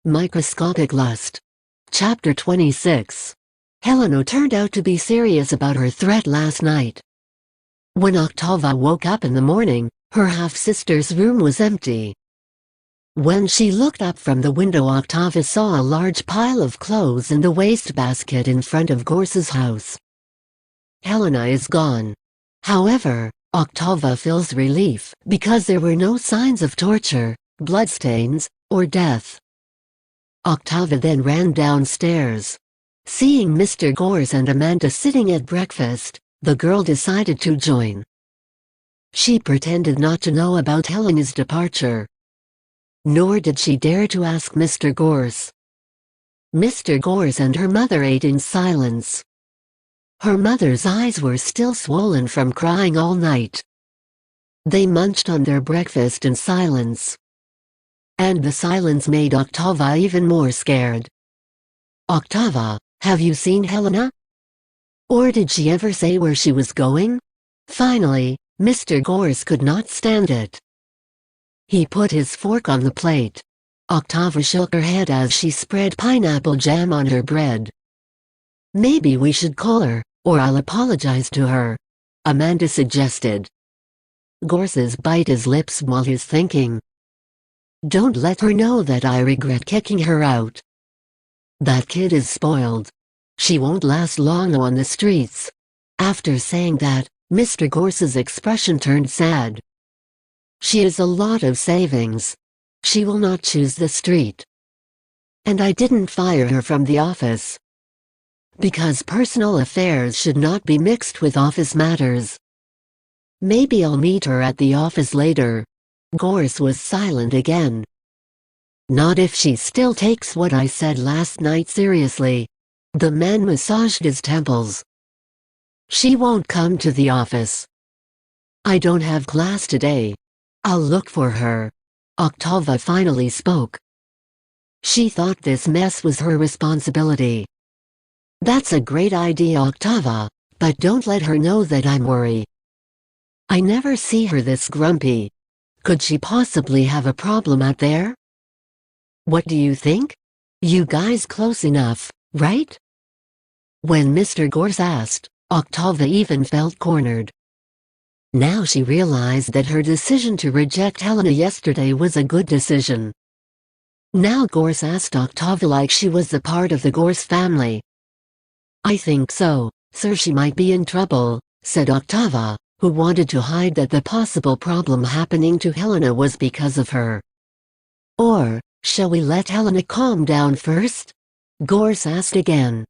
Microscopic Lust. Chapter 26. Helena turned out to be serious about her threat last night. When Octava woke up in the morning, her half-sister's room was empty. When she looked up from the window, Octava saw a large pile of clothes in the wastebasket in front of Gorse's house. Helena is gone. However, Octava feels relief because there were no signs of torture, bloodstains, or death. Octava then ran downstairs. Seeing Mr. Gorse and Amanda sitting at breakfast, the girl decided to join. She pretended not to know about Helena's departure. Nor did she dare to ask Mr. Gorse. Mr. Gorse and her mother ate in silence. Her mother's eyes were still swollen from crying all night. They munched on their breakfast in silence. And the silence made Octava even more scared. "Octava, have you seen Helena? Or did she ever say where she was going?" Finally, Mr. Gorse could not stand it. He put his fork on the plate. Octava shook her head as she spread pineapple jam on her bread. "Maybe we should call her, or I'll apologize to her," Amanda suggested. Gorse bit his lips while he's thinking. "Don't let her know that I regret kicking her out. That kid is spoiled. She won't last long on the streets." After saying that, Mr. Gorse's expression turned sad. "She has a lot of savings. She will not choose the street. And I didn't fire her from the office. Because personal affairs should not be mixed with office matters. Maybe I'll meet her at the office later." Gorse was silent again. "Not if she still takes what I said last night seriously." The man massaged his temples. "She won't come to the office. I don't have class today. I'll look for her." Octava finally spoke. She thought this mess was her responsibility. "That's a great idea, Octava, but don't let her know that I'm worried. I never see her this grumpy. Could she possibly have a problem out there? What do you think? You guys close enough, right?" When Mr. Gorse asked, Octava even felt cornered. Now she realized that her decision to reject Helena yesterday was a good decision. Now Gorse asked Octava like she was a part of the Gorse family. "I think so, sir. She might be in trouble," said Octava, who wanted to hide that the possible problem happening to Helena was because of her. "Or, shall we let Helena calm down first?" Gorse asked again.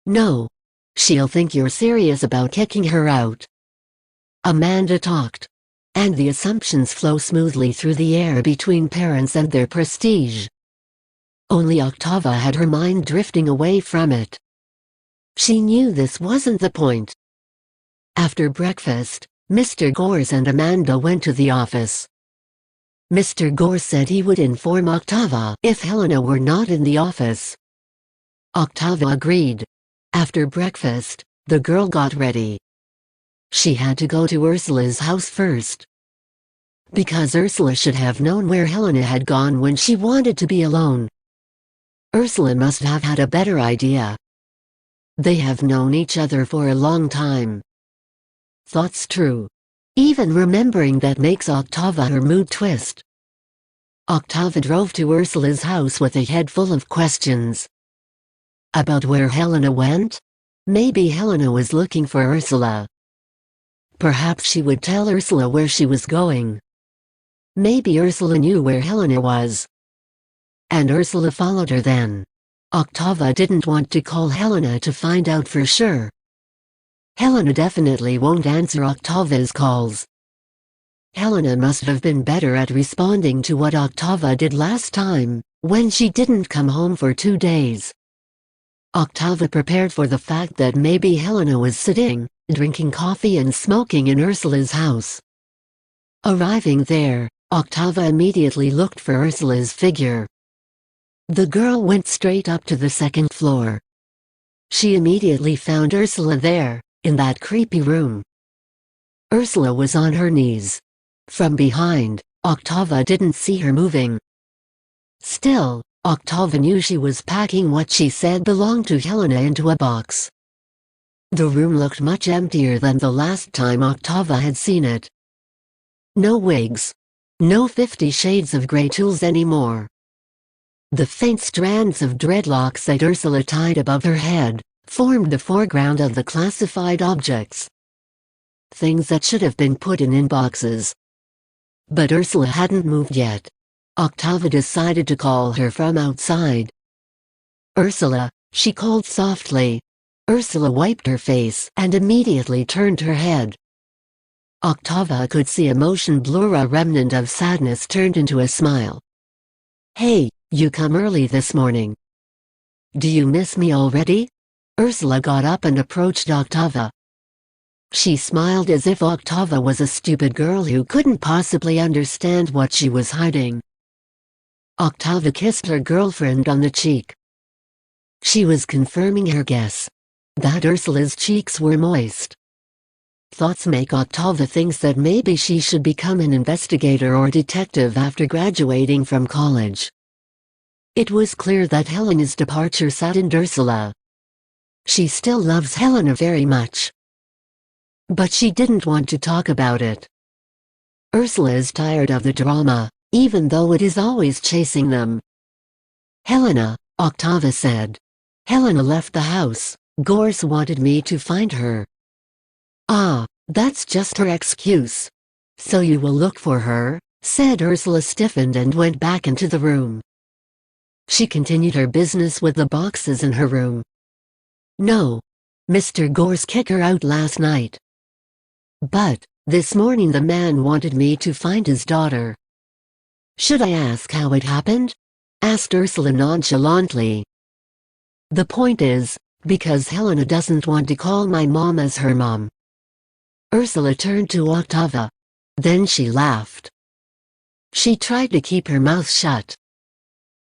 "No. She'll think you're serious about kicking her out." Amanda talked. And the assumptions flow smoothly through the air between parents and their prestige. Only Octava had her mind drifting away from it. She knew this wasn't the point. After breakfast, Mr. Gorse and Amanda went to the office. Mr. Gorse said he would inform Octava if Helena were not in the office. Octava agreed. After breakfast, the girl got ready. She had to go to Ursula's house first. Because Ursula should have known where Helena had gone when she wanted to be alone. Ursula must have had a better idea. They have known each other for a long time. Thoughts true. Even remembering that makes Octava her mood twist. Octava drove to Ursula's house with a head full of questions. About where Helena went? Maybe Helena was looking for Ursula. Perhaps she would tell Ursula where she was going. Maybe Ursula knew where Helena was. And Ursula followed her then. Octava didn't want to call Helena to find out for sure. Helena definitely won't answer Octava's calls. Helena must have been better at responding to what Octava did last time, when she didn't come home for 2 days. Octava prepared for the fact that maybe Helena was sitting, drinking coffee and smoking in Ursula's house. Arriving there, Octava immediately looked for Ursula's figure. The girl went straight up to the second floor. She immediately found Ursula there, in that creepy room. Ursula was on her knees. From behind, Octava didn't see her moving. Still, Octava knew she was packing what she said belonged to Helena into a box. The room looked much emptier than the last time Octava had seen it. No wigs. No 50 Shades of Grey tools anymore. The faint strands of dreadlocks that Ursula tied above her head formed the foreground of the classified objects. Things that should have been put in boxes. But Ursula hadn't moved yet. Octava decided to call her from outside. "Ursula," she called softly. Ursula wiped her face and immediately turned her head. Octava could see emotion blur, a remnant of sadness turned into a smile. "Hey, you come early this morning. Do you miss me already?" Ursula got up and approached Octava. She smiled as if Octava was a stupid girl who couldn't possibly understand what she was hiding. Octava kissed her girlfriend on the cheek. She was confirming her guess that Ursula's cheeks were moist. Thoughts make Octava think that maybe she should become an investigator or detective after graduating from college. It was clear that Helena's departure saddened Ursula. She still loves Helena very much. But she didn't want to talk about it. Ursula is tired of the drama, even though it is always chasing them. "Helena," Octava said. "Helena left the house. Gorse wanted me to find her." "Ah, that's just her excuse. So you will look for her," said Ursula, stiffened and went back into the room. She continued her business with the boxes in her room. "No. Mr. Gorse kicked her out last night. But this morning the man wanted me to find his daughter." "Should I ask how it happened?" asked Ursula nonchalantly. "The point is, because Helena doesn't want to call my mom as her mom." Ursula turned to Octava. Then she laughed. She tried to keep her mouth shut.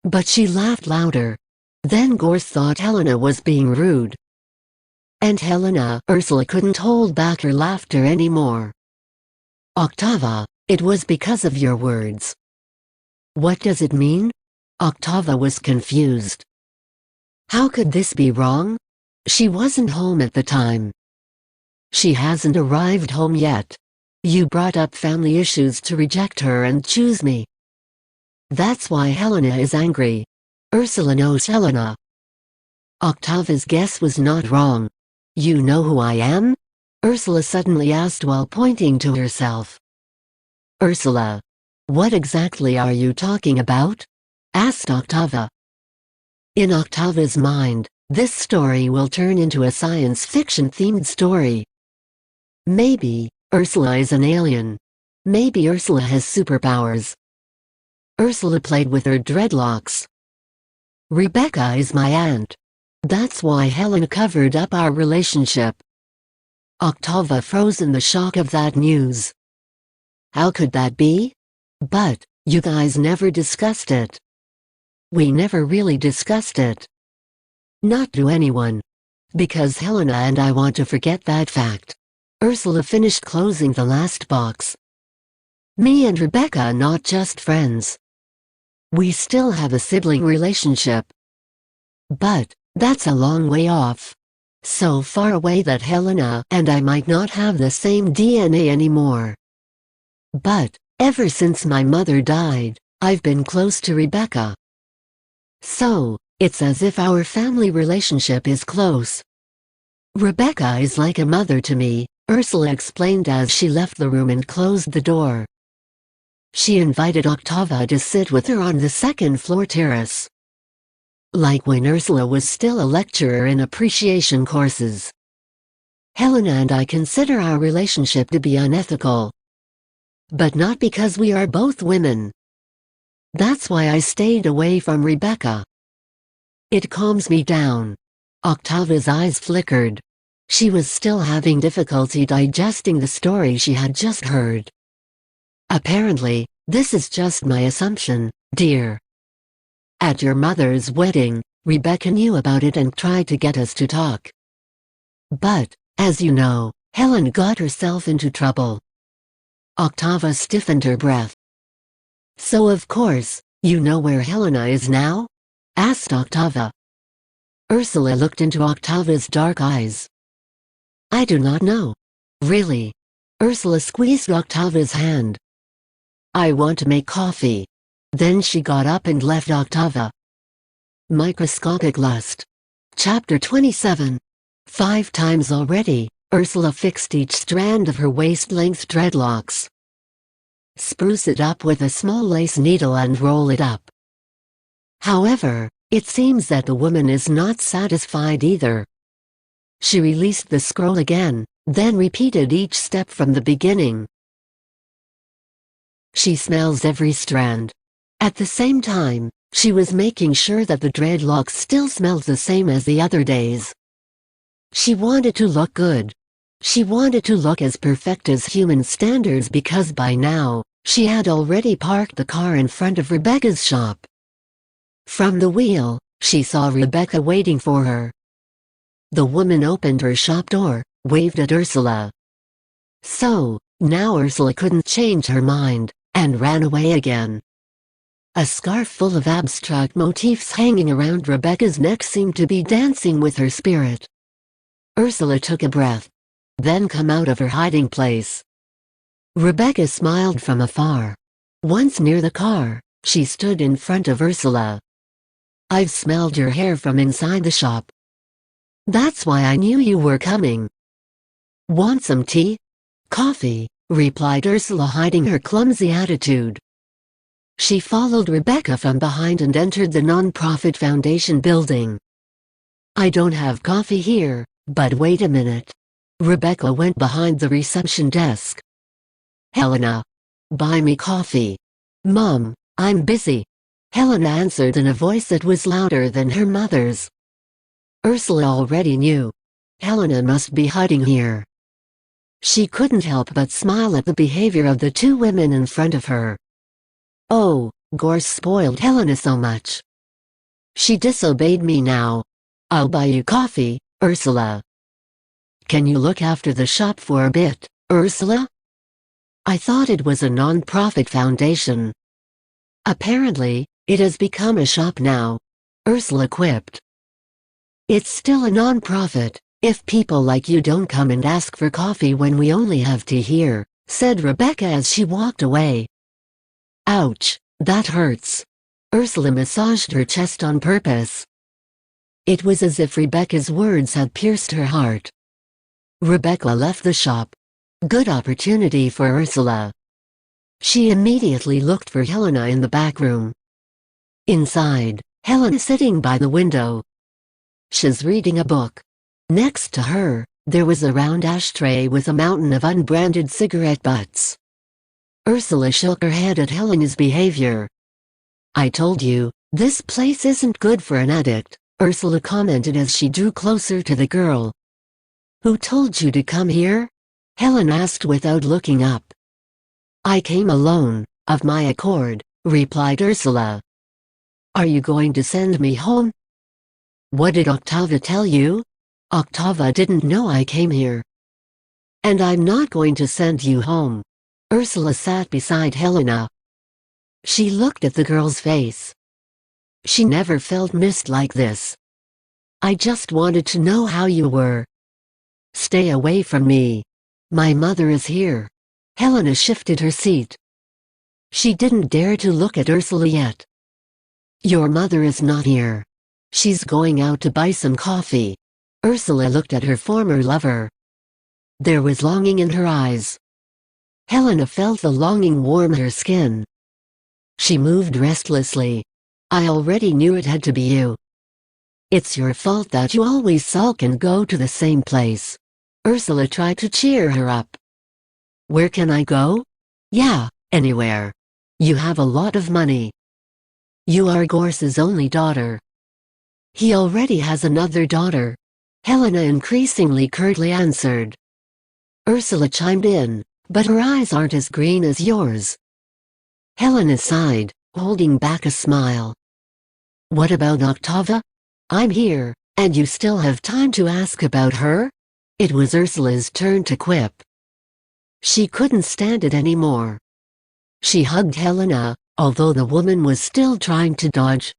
But she laughed louder. Then Gorse thought Helena was being rude. And Helena, Ursula couldn't hold back her laughter anymore. "Octava, it was because of your words." "What does it mean?" Octava was confused. How could this be wrong? She wasn't home at the time. "She hasn't arrived home yet. You brought up family issues to reject her and choose me. That's why Helena is angry. Ursula knows Helena." Octava's guess was not wrong. "You know who I am?" Ursula suddenly asked while pointing to herself. "Ursula, what exactly are you talking about?" asked Octava. In Octava's mind, this story will turn into a science fiction-themed story. Maybe Ursula is an alien. Maybe Ursula has superpowers. Ursula played with her dreadlocks. "Rebecca is my aunt. That's why Helena covered up our relationship." Octava froze in the shock of that news. "How could that be? But you guys never discussed it." "We never really discussed it. Not to anyone. Because Helena and I want to forget that fact." Ursula finished closing the last box. "Me and Rebecca are not just friends. We still have a sibling relationship. But that's a long way off. So far away that Helena and I might not have the same DNA anymore. But ever since my mother died, I've been close to Rebecca. So it's as if our family relationship is close. Rebecca is like a mother to me," Ursula explained as she left the room and closed the door. She invited Octava to sit with her on the second-floor terrace. Like when Ursula was still a lecturer in appreciation courses. "Helena and I consider our relationship to be unethical. But not because we are both women. That's why I stayed away from Rebecca. It calms me down." Octava's eyes flickered. She was still having difficulty digesting the story she had just heard. "Apparently, this is just my assumption, dear. At your mother's wedding, Rebecca knew about it and tried to get us to talk. But, as you know, Helen got herself into trouble." Octava stiffened her breath. "So of course, you know where Helena is now?" asked Octava. Ursula looked into Octava's dark eyes. I do not know. Really? Ursula squeezed Octava's hand. I want to make coffee. Then she got up and left Octava. Microscopic lust. Chapter 27. 5 times already, Ursula fixed each strand of her waist-length dreadlocks. Spruce it up with a small lace needle and roll it up. However, it seems that the woman is not satisfied either. She released the scroll again, then repeated each step from the beginning. She smells every strand. At the same time, she was making sure that the dreadlocks still smelled the same as the other days. She wanted to look good. She wanted to look as perfect as human standards because by now, she had already parked the car in front of Rebecca's shop. From the wheel, she saw Rebecca waiting for her. The woman opened her shop door, waved at Ursula. So, now Ursula couldn't change her mind, and ran away again. A scarf full of abstract motifs hanging around Rebecca's neck seemed to be dancing with her spirit. Ursula took a breath. Then come out of her hiding place. Rebecca smiled from afar. Once near the car, she stood in front of Ursula. I've smelled your hair from inside the shop. That's why I knew you were coming. Want some tea? Coffee, replied Ursula, hiding her clumsy attitude. She followed Rebecca from behind and entered the non-profit foundation building. I don't have coffee here, but wait a minute. Rebecca went behind the reception desk. Helena, buy me coffee. Mom, I'm busy. Helena answered in a voice that was louder than her mother's. Ursula already knew. Helena must be hiding here. She couldn't help but smile at the behavior of the 2 women in front of her. Oh, Gorse spoiled Helena so much. She disobeyed me now. I'll buy you coffee, Ursula. Can you look after the shop for a bit, Ursula? I thought it was a non-profit foundation. Apparently, it has become a shop now, Ursula quipped. It's still a non-profit, if people like you don't come and ask for coffee when we only have tea here, said Rebecca as she walked away. Ouch, that hurts. Ursula massaged her chest on purpose. It was as if Rebecca's words had pierced her heart. Rebecca left the shop. Good opportunity for Ursula. She immediately looked for Helena in the back room. Inside, Helena sitting by the window. She's reading a book. Next to her, there was a round ashtray with a mountain of unbranded cigarette butts. Ursula shook her head at Helena's behavior. I told you, this place isn't good for an addict, Ursula commented as she drew closer to the girl. Who told you to come here? Helena asked without looking up. I came alone, of my accord, replied Ursula. Are you going to send me home? What did Octava tell you? Octava didn't know I came here. And I'm not going to send you home. Ursula sat beside Helena. She looked at the girl's face. She never felt missed like this. I just wanted to know how you were. Stay away from me. My mother is here. Helena shifted her seat. She didn't dare to look at Ursula yet. Your mother is not here. She's going out to buy some coffee. Ursula looked at her former lover. There was longing in her eyes. Helena felt the longing warm her skin. She moved restlessly. I already knew it had to be you. It's your fault that you always sulk and go to the same place. Ursula tried to cheer her up. Where can I go? Yeah, anywhere. You have a lot of money. You are Gorse's only daughter. He already has another daughter. Helena increasingly curtly answered. Ursula chimed in, but her eyes aren't as green as yours. Helena sighed, holding back a smile. What about Octava? I'm here, and you still have time to ask about her? It was Ursula's turn to quip. She couldn't stand it anymore. She hugged Helena, although the woman was still trying to dodge.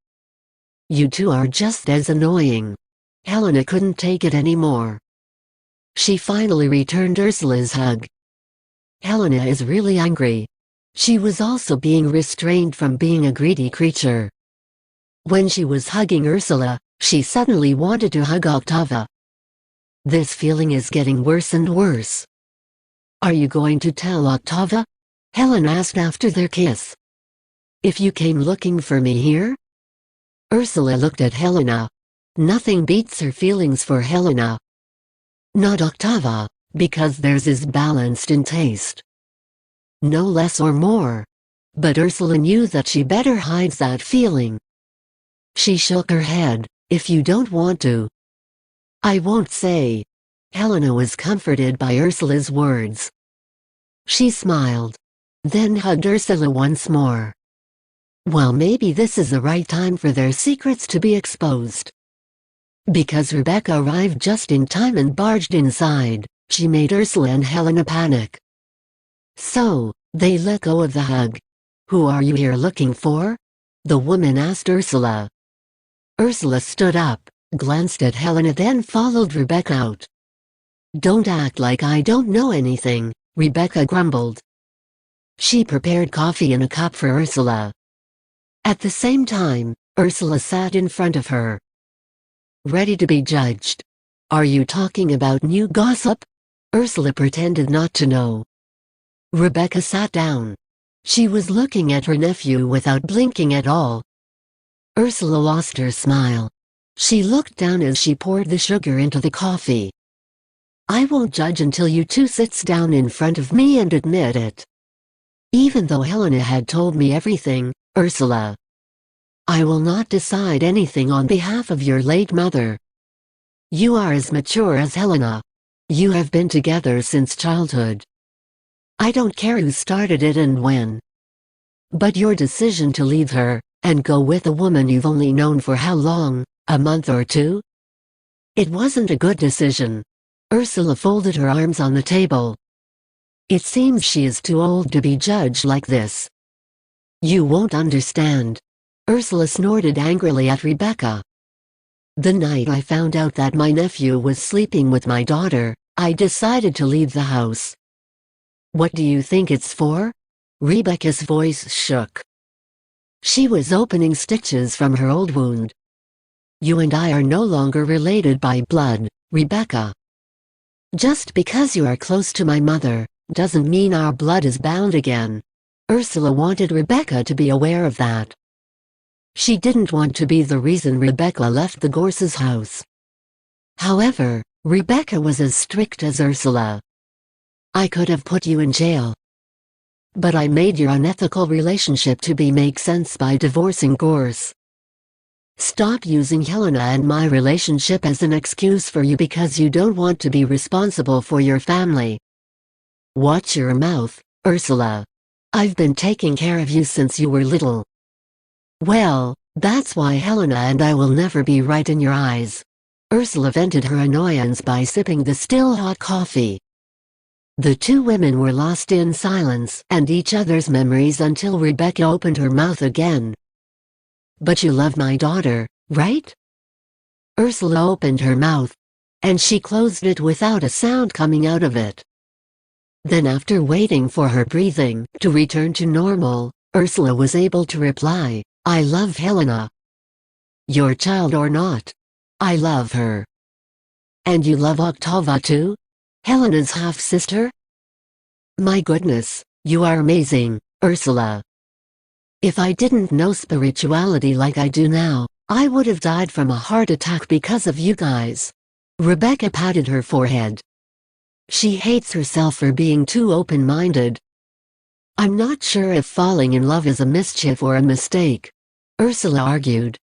You two are just as annoying." Helena couldn't take it anymore. She finally returned Ursula's hug. Helena is really angry. She was also being restrained from being a greedy creature. When she was hugging Ursula, she suddenly wanted to hug Octava. This feeling is getting worse and worse. "Are you going to tell Octava?" Helen asked after their kiss. "If you came looking for me here?" Ursula looked at Helena. Nothing beats her feelings for Helena. Not Octava, because theirs is balanced in taste. No less or more. But Ursula knew that she better hide that feeling. She shook her head. "If you don't want to." "I won't say." Helena was comforted by Ursula's words. She smiled. Then hugged Ursula once more. Well, maybe this is the right time for their secrets to be exposed. Because Rebecca arrived just in time and barged inside, she made Ursula and Helena panic. So, they let go of the hug. "Who are you here looking for?" the woman asked Ursula. Ursula stood up, glanced at Helena, then followed Rebecca out. "Don't act like I don't know anything," Rebecca grumbled. She prepared coffee in a cup for Ursula. At the same time, Ursula sat in front of her. "Ready to be judged. Are you talking about new gossip?" Ursula pretended not to know. Rebecca sat down. She was looking at her nephew without blinking at all. Ursula lost her smile. She looked down as she poured the sugar into the coffee. "I won't judge until you two sits down in front of me and admit it. Even though Helena had told me everything, Ursula. I will not decide anything on behalf of your late mother. You are as mature as Helena. You have been together since childhood. I don't care who started it and when. But your decision to leave her, and go with a woman you've only known for how long, a month or two? It wasn't a good decision." Ursula folded her arms on the table. "It seems she is too old to be judged like this." "You won't understand." Ursula snorted angrily at Rebecca. "The night I found out that my nephew was sleeping with my daughter, I decided to leave the house." "What do you think it's for?" Rebecca's voice shook. She was opening stitches from her old wound. "You and I are no longer related by blood, Rebecca. Just because you are close to my mother, doesn't mean our blood is bound again." Ursula wanted Rebecca to be aware of that. She didn't want to be the reason Rebecca left the Gorses' house. However, Rebecca was as strict as Ursula. "I could have put you in jail. But I made your unethical relationship to make sense by divorcing Gorse. Stop using Helena and my relationship as an excuse for you because you don't want to be responsible for your family. Watch your mouth, Ursula. I've been taking care of you since you were little. Well, that's why Helena and I will never be right in your eyes." Ursula vented her annoyance by sipping the still hot coffee. The two women were lost in silence and each other's memories until Rebecca opened her mouth again. "But you love my daughter, right?" Ursula opened her mouth. And she closed it without a sound coming out of it. Then, after waiting for her breathing to return to normal, Ursula was able to reply, "I love Helena. Your child or not. I love her." "And you love Octava too? Helena's half-sister?" "My goodness, you are amazing, Ursula. If I didn't know spirituality like I do now, I would have died from a heart attack because of you guys." Rebecca patted her forehead. She hates herself for being too open-minded. "I'm not sure if falling in love is a mischief or a mistake," Ursula argued.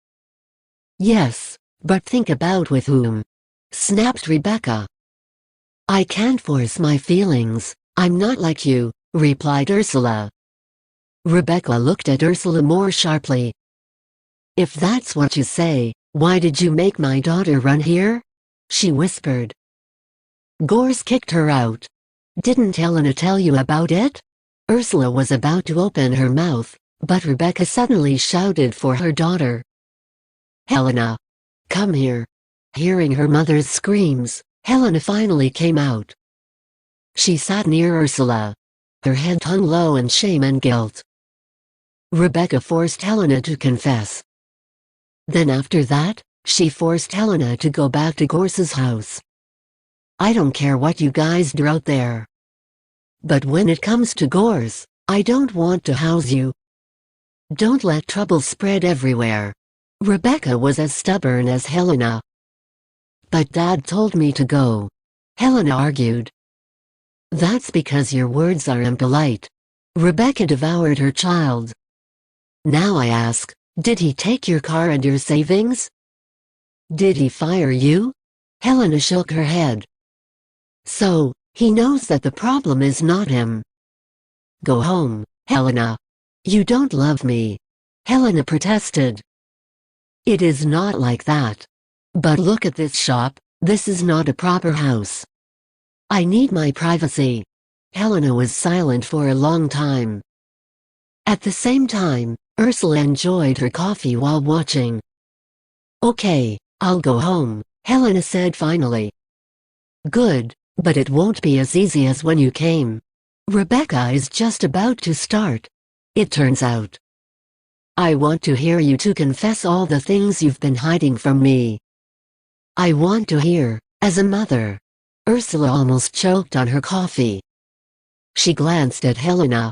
"Yes, but think about with whom," snapped Rebecca. "I can't force my feelings, I'm not like you," replied Ursula. Rebecca looked at Ursula more sharply. "If that's what you say, why did you make my daughter run here?" she whispered. "Gorse kicked her out. Didn't Helena tell you about it?" Ursula was about to open her mouth, but Rebecca suddenly shouted for her daughter. Helena! Come here! Hearing her mother's screams, Helena finally came out. She sat near Ursula. Her head hung low in shame and guilt. Rebecca forced Helena to confess. Then after that, she forced Helena to go back to Gorse's house. I don't care what you guys do out there. But when it comes to Gorse, I don't want to house you. Don't let trouble spread everywhere. Rebecca was as stubborn as Helena. But Dad told me to go, Helena argued. That's because your words are impolite. Rebecca devoured her child. Now I ask, did he take your car and your savings? Did he fire you? Helena shook her head. So, he knows that the problem is not him. Go home, Helena. You don't love me. Helena protested. It is not like that. But look at this shop, this is not a proper house. I need my privacy. Helena was silent for a long time. At the same time, Ursula enjoyed her coffee while watching. Okay, I'll go home, Helena said finally. Good, but it won't be as easy as when you came. Rebecca is just about to start. It turns out. I want to hear you two confess all the things you've been hiding from me. I want to hear, as a mother. Ursula almost choked on her coffee. She glanced at Helena,